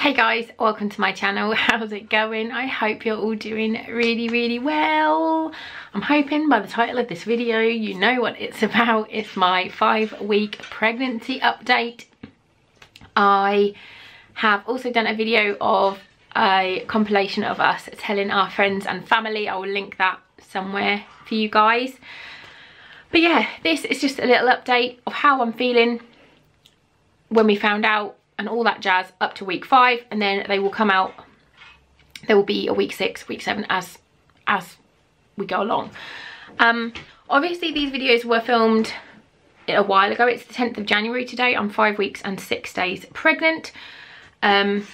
Hey guys, welcome to my channel. How's it going? I hope you're all doing really well. I'm hoping by the title of this video you know what it's about. It's my 5-week pregnancy update. I have also done a video of a compilation of us telling our friends and family. I will link that somewhere for you guys. But yeah, this is just a little update of how I'm feeling when we found out and all that jazz up to week 5, and then they will come out. There will be a week 6, week 7 as we go along. Obviously these videos were filmed a while ago. It's the 10th of January today. I'm 5 weeks and 6 days pregnant,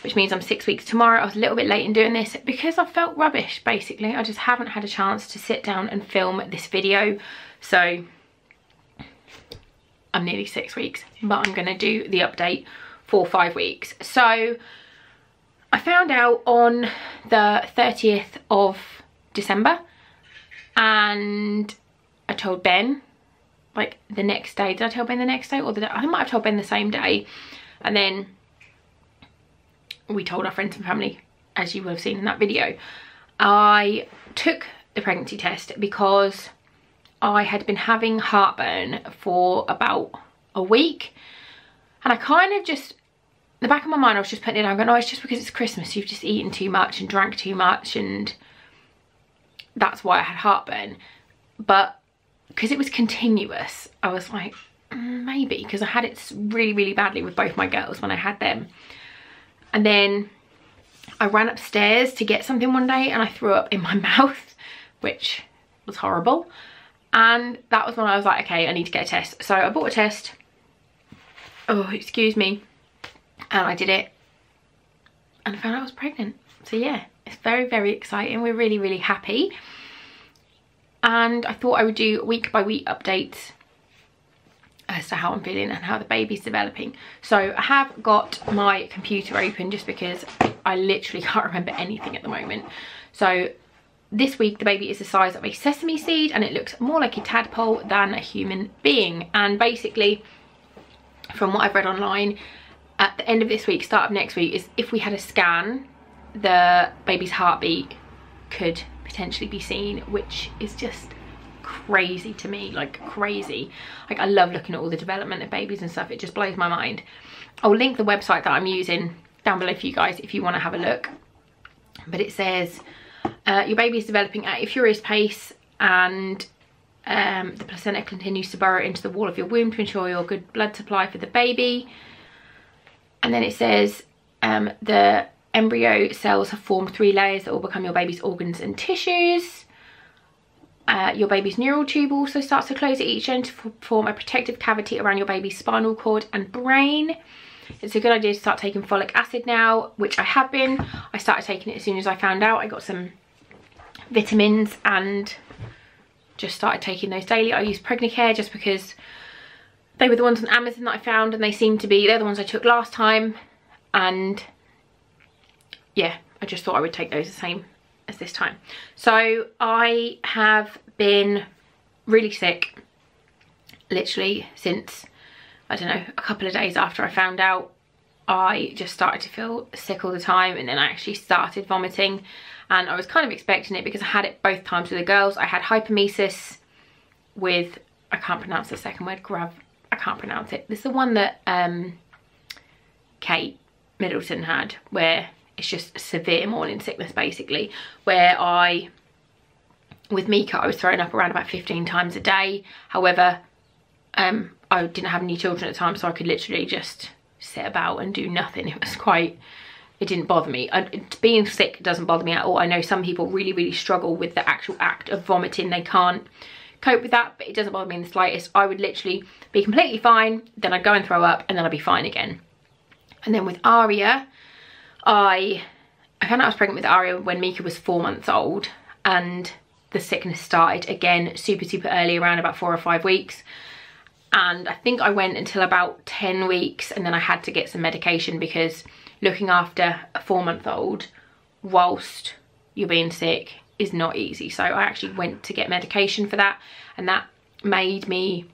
which means I'm 6 weeks tomorrow. I was a little bit late in doing this because I felt rubbish, basically. I just haven't had a chance to sit down and film this video. So I'm nearly 6 weeks, but I'm gonna do the update for 5 weeks. So I found out on the 30th of December, and I told Ben like the next day. Did I tell Ben the next day, or I might have told Ben the same day? And then we told our friends and family, as you will have seen in that video. I took the pregnancy test because I had been having heartburn for about a week, and I kind of just, in the back of my mind, I was just putting it down, going, oh, it's just because it's Christmas, you've just eaten too much and drank too much, and that's why I had heartburn. But because it was continuous, I was like, maybe, because I had it really badly with both my girls when I had them. And then I ran upstairs to get something one day and I threw up in my mouth, which was horrible. And that was when I was like, okay, I need to get a test. So I bought a test. Oh, excuse me. And I did it and I found out I was pregnant. So yeah, it's very exciting. We're really happy. And I thought I would do week by week updates as to how I'm feeling and how the baby's developing. So I have got my computer open just because I literally can't remember anything at the moment. So this week the baby is the size of a sesame seed and it looks more like a tadpole than a human being. And basically, from what I've read online, at the end of this week, start of next week, is if we had a scan, the baby's heartbeat could potentially be seen, which is just crazy to me, like crazy. Like, I love looking at all the development of babies and stuff. It just blows my mind. I'll link the website that I'm using down below for you guys if you want to have a look. But it says your baby is developing at a furious pace, and the placenta continues to burrow into the wall of your womb to ensure your good blood supply for the baby. And then it says the embryo cells have formed 3 layers that will become your baby's organs and tissues. Your baby's neural tube also starts to close at each end to form a protective cavity around your baby's spinal cord and brain. It's a good idea to start taking folic acid now, which I have been. I started taking it as soon as I found out. I got some vitamins and just started taking those daily. I use Pregnacare just because they were the ones on Amazon that I found, and they seem to be, they're the ones I took last time. And yeah, I just thought I would take those the same as this time. So I have been really sick literally since, I don't know, a couple of days after I found out. I just started to feel sick all the time, and then I actually started vomiting, and I was kind of expecting it because I had it both times with the girls. I had hypermesis with, I can't pronounce the second word, I can't pronounce it. This is the one that Kate Middleton had, where it's just severe morning sickness basically, where with Mika I was throwing up around about 15 times a day. However, I didn't have any children at the time, so I could literally just sit about and do nothing. It was quite, it didn't bother me. Being sick doesn't bother me at all. I know some people really struggle with the actual act of vomiting. They can't cope with that, but it doesn't bother me in the slightest. I would literally be completely fine, then I'd go and throw up, and then I'd be fine again. And then with Aria, I found out I was pregnant with Aria when Mika was 4 months old, and the sickness started again super early, around about 4 or 5 weeks. And I think I went until about 10 weeks, and then I had to get some medication because looking after a 4-month-old whilst you're being sick is not easy. So I actually went to get medication for that, and that made me,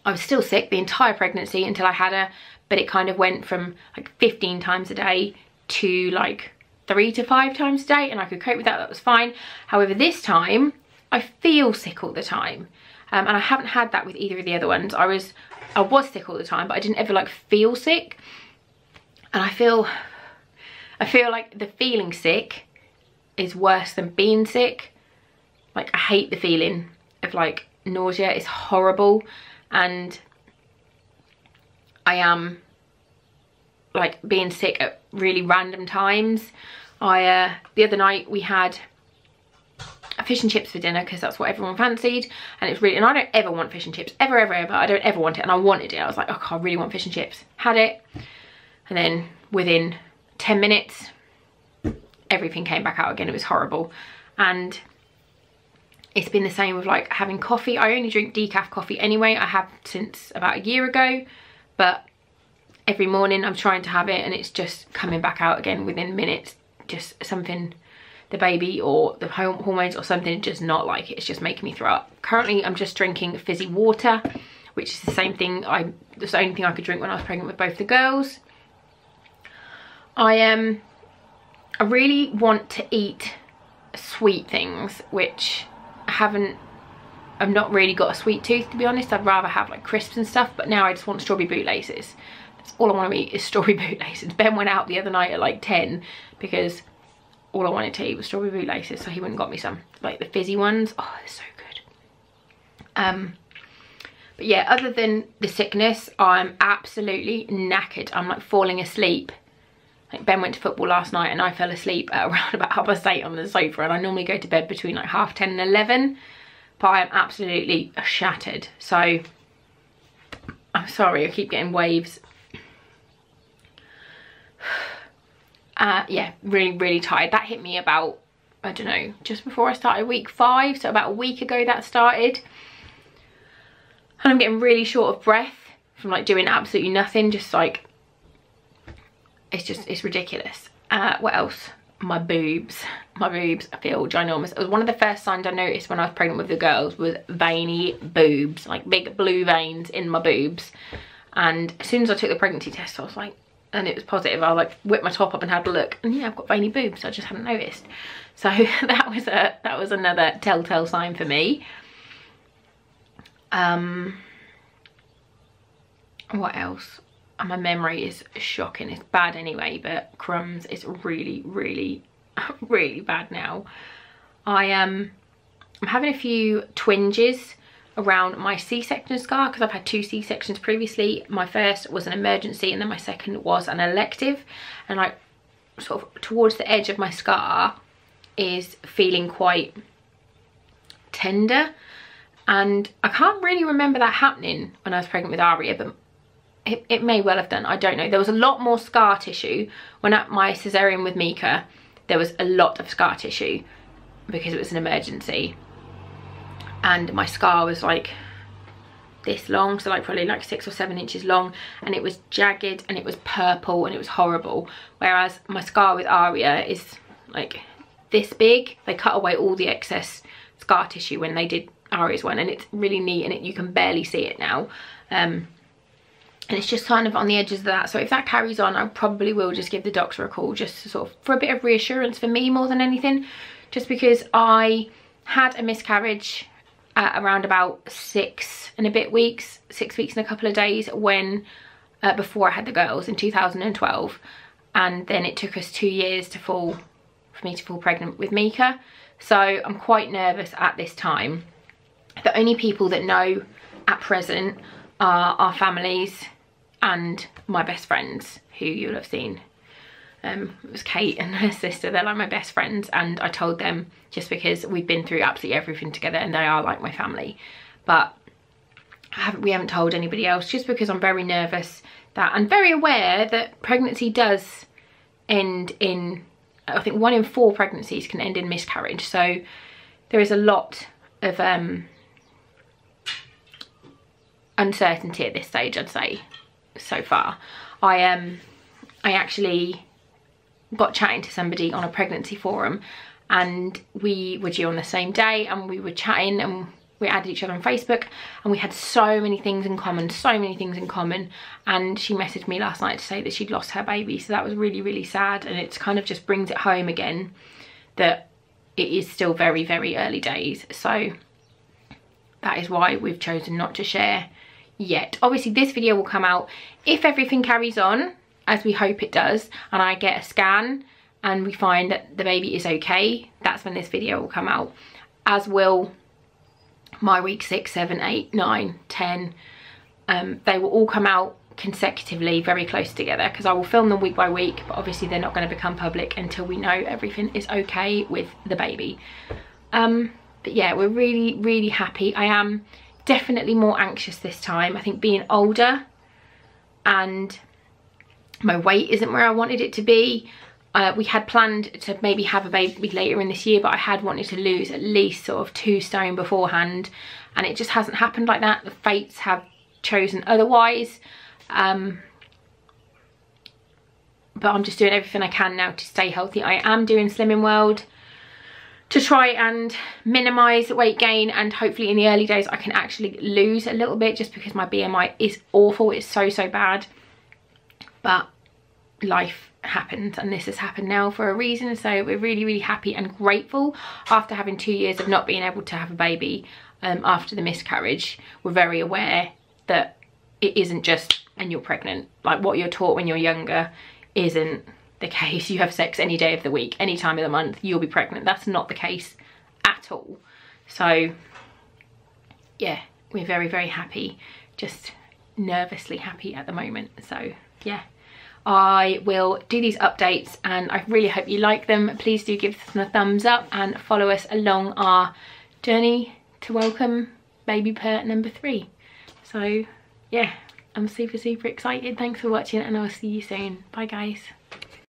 I was still sick the entire pregnancy until I had her, but it kind of went from like 15 times a day to like 3 to 5 times a day, and I could cope with that. That was fine. However, this time I feel sick all the time, and I haven't had that with either of the other ones. I was sick all the time, but I didn't ever like feel sick. And I feel like the feeling sick is worse than being sick. Like, I hate the feeling of like nausea. It's horrible, and I am like being sick at really random times. The other night we had fish and chips for dinner because that's what everyone fancied, and it's really, and I don't ever want fish and chips, ever. I don't ever want it, and I wanted it. I was like, oh God, I really want fish and chips. Had it, and then within 10 minutes everything came back out again. It was horrible. And it's been the same with like having coffee. I only drink decaf coffee anyway. I have since about a year ago, but every morning I'm trying to have it and it's just coming back out again within minutes. Just something, the baby or the hormones or something, just not like it. It's just making me throw up. Currently I'm just drinking fizzy water, which is the same thing. That's the only thing I could drink when I was pregnant with both the girls. I really want to eat sweet things, which I've not really got a sweet tooth, to be honest. I'd rather have like crisps and stuff, but now I just want strawberry bootlaces. That's all I want to eat is strawberry bootlaces. Ben went out the other night at like 10 because all I wanted to eat was strawberry bootlaces, so he went and got me some, like the fizzy ones. Oh, they're so good. But yeah, other than the sickness, I'm absolutely knackered. I'm like falling asleep. Like, Ben went to football last night and I fell asleep at around about 8:30 on the sofa, and I normally go to bed between like 10:30 and 11, but I am absolutely shattered. So I'm sorry, I keep getting waves. Yeah, really tired. That hit me about, I don't know, just before I started week 5, so about a week ago that started. And I'm getting really short of breath from like doing absolutely nothing, just like, it's ridiculous. What else? My boobs feel ginormous. It was one of the first signs I noticed when I was pregnant with the girls, was veiny boobs, like big blue veins in my boobs. And as soon as I took the pregnancy test, I was like, and it was positive, I like whipped my top up and had a look, and yeah, I've got veiny boobs. I just hadn't noticed. So that was another telltale sign for me. What else? My memory is shocking. It's bad anyway, but crumbs, it's really bad now. I'm having a few twinges around my C-section scar because I've had 2 C-sections previously. My first was an emergency and then my second was an elective, and like sort of towards the edge of my scar is feeling quite tender, and I can't really remember that happening when I was pregnant with Aria, but it may well have done. I don't know. There was a lot more scar tissue when at my cesarean with Mika. There was a lot of scar tissue because it was an emergency, and my scar was like this long, so like probably like 6 or 7 inches long, and it was jagged and it was purple and it was horrible. Whereas my scar with Aria is like this big. They cut away all the excess scar tissue when they did Aria's one, and it's really neat, and you can barely see it now. And it's just kind of on the edges of that. So if that carries on, I probably will just give the doctor a call, just to sort of for a bit of reassurance for me more than anything, just because I had a miscarriage at around about 6 and a bit weeks, 6 weeks and a couple of days, when before I had the girls in 2012, and then it took us 2 years for me to fall pregnant with Mika. So I'm quite nervous at this time. The only people that know at present are our families and my best friends, who you'll have seen. It was Kate and her sister. They're like my best friends, and I told them just because we've been through absolutely everything together, and they are like my family. But we haven't told anybody else, just because I'm very nervous that, and very aware that pregnancy does end in, I think 1 in 4 pregnancies can end in miscarriage. So there is a lot of uncertainty at this stage, I'd say, so far. I actually got chatting to somebody on a pregnancy forum, and we were due on the same day, and we were chatting, and we added each other on Facebook, and we had so many things in common, and she messaged me last night to say that she'd lost her baby. So that was really, really sad, and it kind of just brings it home again that it is still very, very early days. So that is why we've chosen not to share yet. Obviously this video will come out if everything carries on as we hope it does, and I get a scan and we find that the baby is okay. That's when this video will come out, as will my week 6, 7, 8, 9, 10. They will all come out consecutively, very close together, because I will film them week by week, but obviously they're not going to become public until we know everything is okay with the baby. But yeah, we're really, really happy. I am definitely more anxious this time. I think being older and my weight isn't where I wanted it to be. We had planned to maybe have a baby later in this year, but I had wanted to lose at least sort of 2 stone beforehand, and it just hasn't happened like that. The fates have chosen otherwise. But I'm just doing everything I can now to stay healthy. I am doing Slimming World to try and minimise weight gain, and hopefully in the early days I can actually lose a little bit, just because my BMI is awful. It's so, so bad. But life happens, and this has happened now for a reason. So we're really, really happy and grateful. After having 2 years of not being able to have a baby after the miscarriage, we're very aware that it isn't just and you're pregnant. Like what you're taught when you're younger isn't the case. You have sex any day of the week, any time of the month, you'll be pregnant. That's not the case at all. So yeah, we're very, very happy, just nervously happy at the moment. So yeah, I will do these updates and I really hope you like them. Please do give them a thumbs up and follow us along our journey to welcome baby purr number 3. So yeah, I'm super, super excited. Thanks for watching, and I'll see you soon. Bye guys.